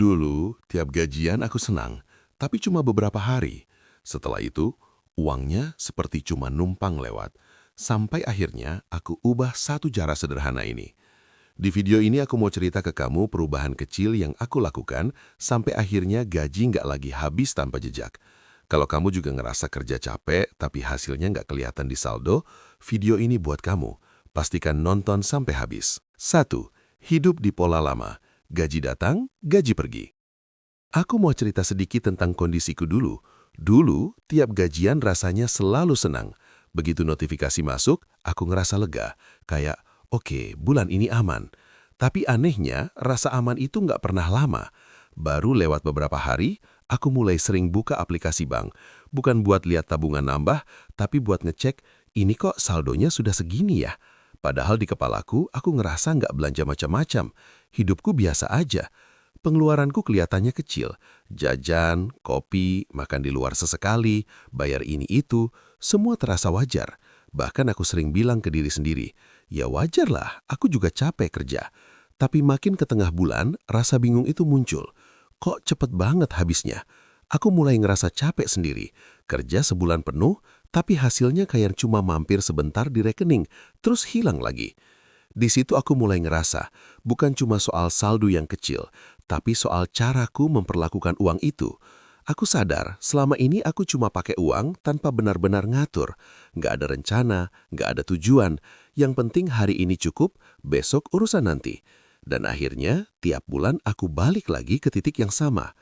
Dulu, tiap gajian aku senang, tapi cuma beberapa hari. Setelah itu, uangnya seperti cuma numpang lewat. Sampai akhirnya aku ubah satu cara sederhana ini. Di video ini aku mau cerita ke kamu perubahan kecil yang aku lakukan sampai akhirnya gaji nggak lagi habis tanpa jejak. Kalau kamu juga ngerasa kerja capek tapi hasilnya nggak kelihatan di saldo, video ini buat kamu. Pastikan nonton sampai habis. 1. Hidup di pola lama. Gaji datang, gaji pergi. Aku mau cerita sedikit tentang kondisiku dulu. Dulu, tiap gajian rasanya selalu senang. Begitu notifikasi masuk, aku ngerasa lega. Kayak, oke, bulan ini aman. Tapi anehnya, rasa aman itu nggak pernah lama. Baru lewat beberapa hari, aku mulai sering buka aplikasi bank. Bukan buat lihat tabungan nambah, tapi buat ngecek, ini kok saldonya sudah segini ya? Padahal di kepalaku, aku ngerasa nggak belanja macam-macam. Hidupku biasa aja. Pengeluaranku kelihatannya kecil. Jajan, kopi, makan di luar sesekali, bayar ini itu, semua terasa wajar. Bahkan aku sering bilang ke diri sendiri, ya wajarlah, aku juga capek kerja. Tapi makin ke tengah bulan, rasa bingung itu muncul. Kok cepet banget habisnya? Aku mulai ngerasa capek sendiri. Kerja sebulan penuh, tapi hasilnya kayak cuma mampir sebentar di rekening, terus hilang lagi. Di situ aku mulai ngerasa, bukan cuma soal saldo yang kecil, tapi soal caraku memperlakukan uang itu. Aku sadar, selama ini aku cuma pakai uang tanpa benar-benar ngatur. Nggak ada rencana, nggak ada tujuan. Yang penting hari ini cukup, besok urusan nanti. Dan akhirnya, tiap bulan aku balik lagi ke titik yang sama.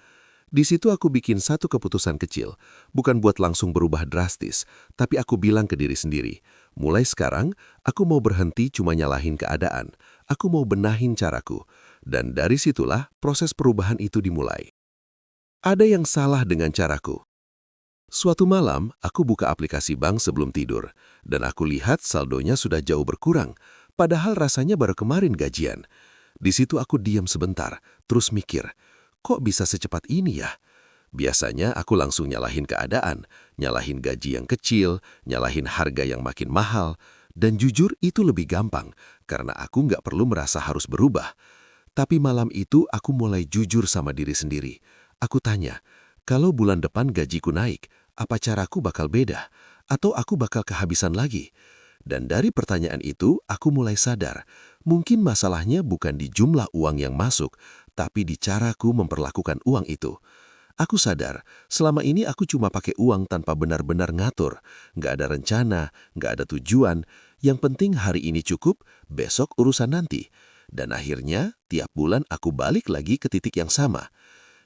Di situ aku bikin satu keputusan kecil, bukan buat langsung berubah drastis, tapi aku bilang ke diri sendiri, mulai sekarang aku mau berhenti cuma nyalahin keadaan, aku mau benahin caraku, dan dari situlah proses perubahan itu dimulai. Ada yang salah dengan caraku. Suatu malam, aku buka aplikasi bank sebelum tidur, dan aku lihat saldonya sudah jauh berkurang, padahal rasanya baru kemarin gajian. Di situ aku diam sebentar, terus mikir, kok bisa secepat ini ya? Biasanya aku langsung nyalahin keadaan, nyalahin gaji yang kecil, nyalahin harga yang makin mahal, dan jujur itu lebih gampang karena aku nggak perlu merasa harus berubah. Tapi malam itu aku mulai jujur sama diri sendiri. Aku tanya, kalau bulan depan gajiku naik, apa caraku bakal beda? Atau aku bakal kehabisan lagi? Dan dari pertanyaan itu, aku mulai sadar, mungkin masalahnya bukan di jumlah uang yang masuk, tapi di caraku memperlakukan uang itu. Aku sadar, selama ini aku cuma pakai uang tanpa benar-benar ngatur. Nggak ada rencana, nggak ada tujuan. Yang penting hari ini cukup, besok urusan nanti. Dan akhirnya, tiap bulan aku balik lagi ke titik yang sama.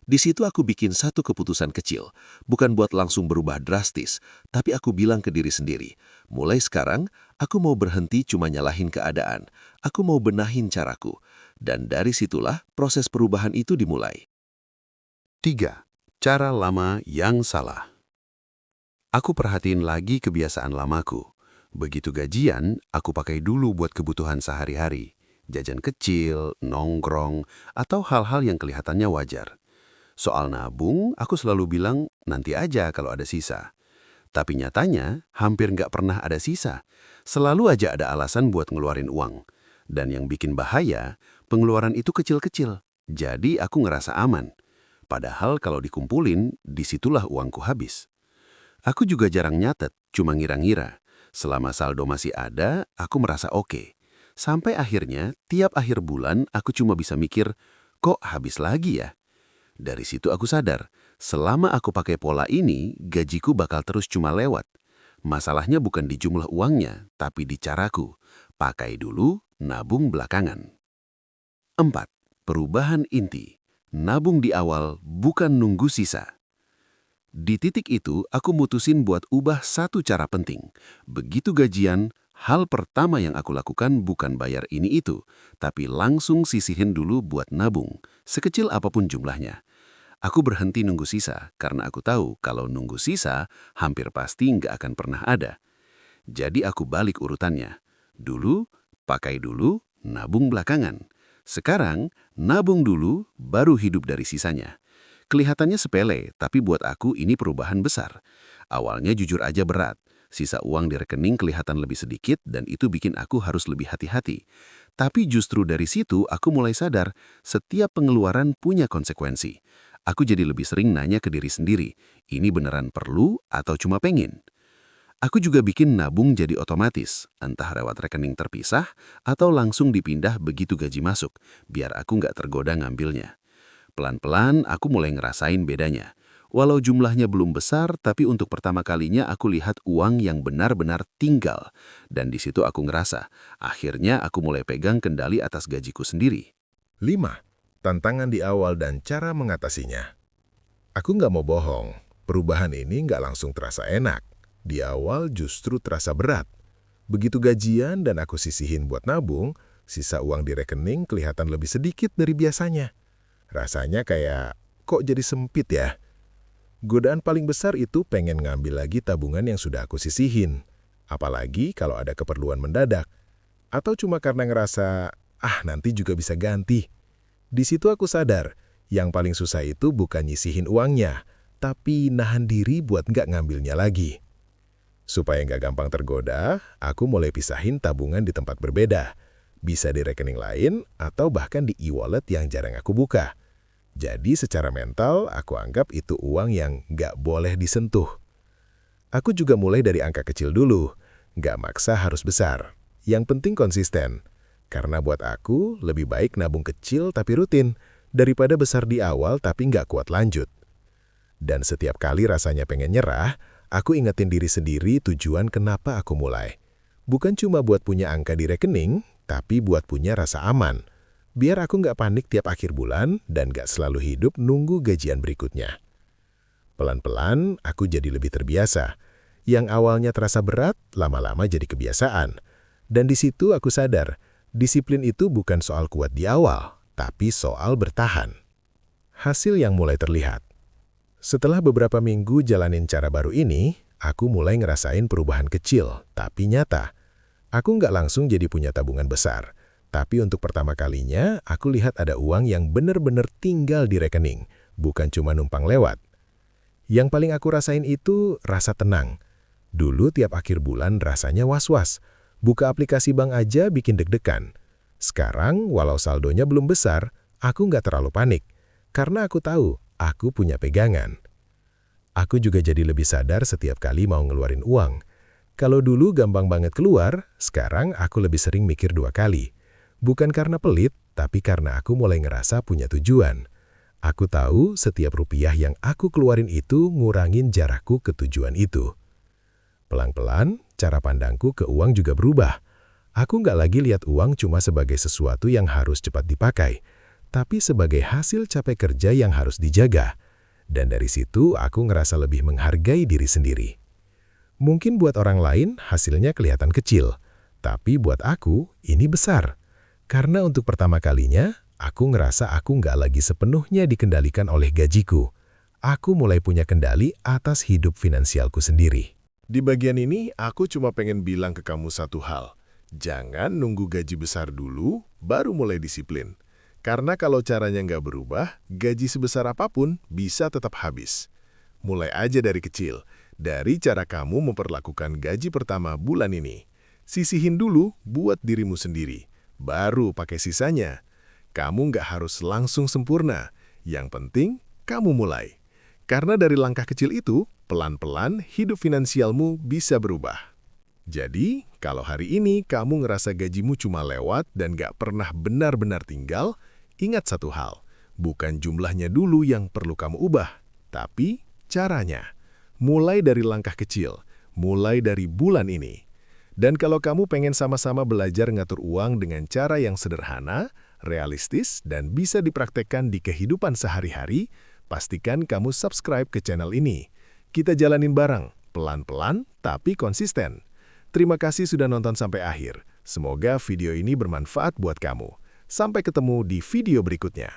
Di situ aku bikin satu keputusan kecil, bukan buat langsung berubah drastis, tapi aku bilang ke diri sendiri, mulai sekarang aku mau berhenti cuma nyalahin keadaan, aku mau benahin caraku, dan dari situlah proses perubahan itu dimulai. 3. Cara lama yang salah. Aku perhatiin lagi kebiasaan lamaku. Begitu gajian, aku pakai dulu buat kebutuhan sehari-hari, jajan kecil, nongkrong, atau hal-hal yang kelihatannya wajar. Soal nabung, aku selalu bilang nanti aja kalau ada sisa. Tapi nyatanya, hampir nggak pernah ada sisa. Selalu aja ada alasan buat ngeluarin uang. Dan yang bikin bahaya, pengeluaran itu kecil-kecil. Jadi aku ngerasa aman. Padahal kalau dikumpulin, disitulah uangku habis. Aku juga jarang nyatet, cuma ngira-ngira. Selama saldo masih ada, aku merasa oke. Sampai akhirnya, tiap akhir bulan aku cuma bisa mikir, kok habis lagi ya? Dari situ aku sadar, selama aku pakai pola ini, gajiku bakal terus cuma lewat. Masalahnya bukan di jumlah uangnya, tapi di caraku. Pakai dulu, nabung belakangan. 4. Perubahan inti. Nabung di awal, bukan nunggu sisa. Di titik itu, aku mutusin buat ubah satu cara penting. Begitu gajian, hal pertama yang aku lakukan bukan bayar ini itu, tapi langsung sisihin dulu buat nabung, sekecil apapun jumlahnya. Aku berhenti nunggu sisa, karena aku tahu kalau nunggu sisa, hampir pasti nggak akan pernah ada. Jadi aku balik urutannya. Dulu, pakai dulu, nabung belakangan. Sekarang, nabung dulu, baru hidup dari sisanya. Kelihatannya sepele, tapi buat aku ini perubahan besar. Awalnya jujur aja berat. Sisa uang di rekening kelihatan lebih sedikit dan itu bikin aku harus lebih hati-hati. Tapi justru dari situ aku mulai sadar, setiap pengeluaran punya konsekuensi. Aku jadi lebih sering nanya ke diri sendiri, ini beneran perlu atau cuma pengen? Aku juga bikin nabung jadi otomatis, entah lewat rekening terpisah atau langsung dipindah begitu gaji masuk, biar aku nggak tergoda ngambilnya. Pelan-pelan aku mulai ngerasain bedanya. Walau jumlahnya belum besar, tapi untuk pertama kalinya aku lihat uang yang benar-benar tinggal. Dan di situ aku ngerasa, akhirnya aku mulai pegang kendali atas gajiku sendiri. 5. Tantangan di awal dan cara mengatasinya. Aku nggak mau bohong, perubahan ini nggak langsung terasa enak. Di awal justru terasa berat. Begitu gajian dan aku sisihin buat nabung, sisa uang di rekening kelihatan lebih sedikit dari biasanya. Rasanya kayak, kok jadi sempit ya? Godaan paling besar itu pengen ngambil lagi tabungan yang sudah aku sisihin. Apalagi kalau ada keperluan mendadak. Atau cuma karena ngerasa, nanti juga bisa ganti. Di situ aku sadar, yang paling susah itu bukan nyisihin uangnya, tapi nahan diri buat nggak ngambilnya lagi. Supaya nggak gampang tergoda, aku mulai pisahin tabungan di tempat berbeda. Bisa di rekening lain atau bahkan di e-wallet yang jarang aku buka. Jadi secara mental, aku anggap itu uang yang nggak boleh disentuh. Aku juga mulai dari angka kecil dulu. Nggak maksa harus besar. Yang penting konsisten. Karena buat aku, lebih baik nabung kecil tapi rutin, daripada besar di awal tapi nggak kuat lanjut. Dan setiap kali rasanya pengen nyerah, aku ingetin diri sendiri tujuan kenapa aku mulai. Bukan cuma buat punya angka di rekening, tapi buat punya rasa aman. Biar aku nggak panik tiap akhir bulan dan nggak selalu hidup nunggu gajian berikutnya. Pelan-pelan, aku jadi lebih terbiasa. Yang awalnya terasa berat, lama-lama jadi kebiasaan. Dan di situ aku sadar, disiplin itu bukan soal kuat di awal, tapi soal bertahan. Hasil yang mulai terlihat. Setelah beberapa minggu jalanin cara baru ini, aku mulai ngerasain perubahan kecil, tapi nyata. Aku nggak langsung jadi punya tabungan besar, tapi untuk pertama kalinya, aku lihat ada uang yang benar-benar tinggal di rekening, bukan cuma numpang lewat. Yang paling aku rasain itu rasa tenang. Dulu tiap akhir bulan rasanya was-was. Buka aplikasi bank aja bikin deg-degan. Sekarang, walau saldonya belum besar, aku nggak terlalu panik. Karena aku tahu, aku punya pegangan. Aku juga jadi lebih sadar setiap kali mau ngeluarin uang. Kalau dulu gampang banget keluar, sekarang aku lebih sering mikir 2 kali. Bukan karena pelit, tapi karena aku mulai ngerasa punya tujuan. Aku tahu setiap rupiah yang aku keluarin itu ngurangin jarakku ke tujuan itu. Pelan-pelan, cara pandangku ke uang juga berubah. Aku nggak lagi lihat uang cuma sebagai sesuatu yang harus cepat dipakai, tapi sebagai hasil capek kerja yang harus dijaga. Dan dari situ aku ngerasa lebih menghargai diri sendiri. Mungkin buat orang lain hasilnya kelihatan kecil, tapi buat aku ini besar. Karena untuk pertama kalinya, aku ngerasa aku nggak lagi sepenuhnya dikendalikan oleh gajiku. Aku mulai punya kendali atas hidup finansialku sendiri. Di bagian ini, aku cuma pengen bilang ke kamu satu hal. Jangan nunggu gaji besar dulu, baru mulai disiplin. Karena kalau caranya nggak berubah, gaji sebesar apapun bisa tetap habis. Mulai aja dari kecil, dari cara kamu memperlakukan gaji pertama bulan ini. Sisihin dulu buat dirimu sendiri, baru pakai sisanya. Kamu nggak harus langsung sempurna, yang penting kamu mulai. Karena dari langkah kecil itu, pelan-pelan hidup finansialmu bisa berubah. Jadi, kalau hari ini kamu ngerasa gajimu cuma lewat dan nggak pernah benar-benar tinggal, ingat satu hal, bukan jumlahnya dulu yang perlu kamu ubah, tapi caranya. Mulai dari langkah kecil, mulai dari bulan ini. Dan kalau kamu pengen sama-sama belajar ngatur uang dengan cara yang sederhana, realistis, dan bisa dipraktekkan di kehidupan sehari-hari, pastikan kamu subscribe ke channel ini. Kita jalanin bareng, pelan-pelan tapi konsisten. Terima kasih sudah nonton sampai akhir. Semoga video ini bermanfaat buat kamu. Sampai ketemu di video berikutnya.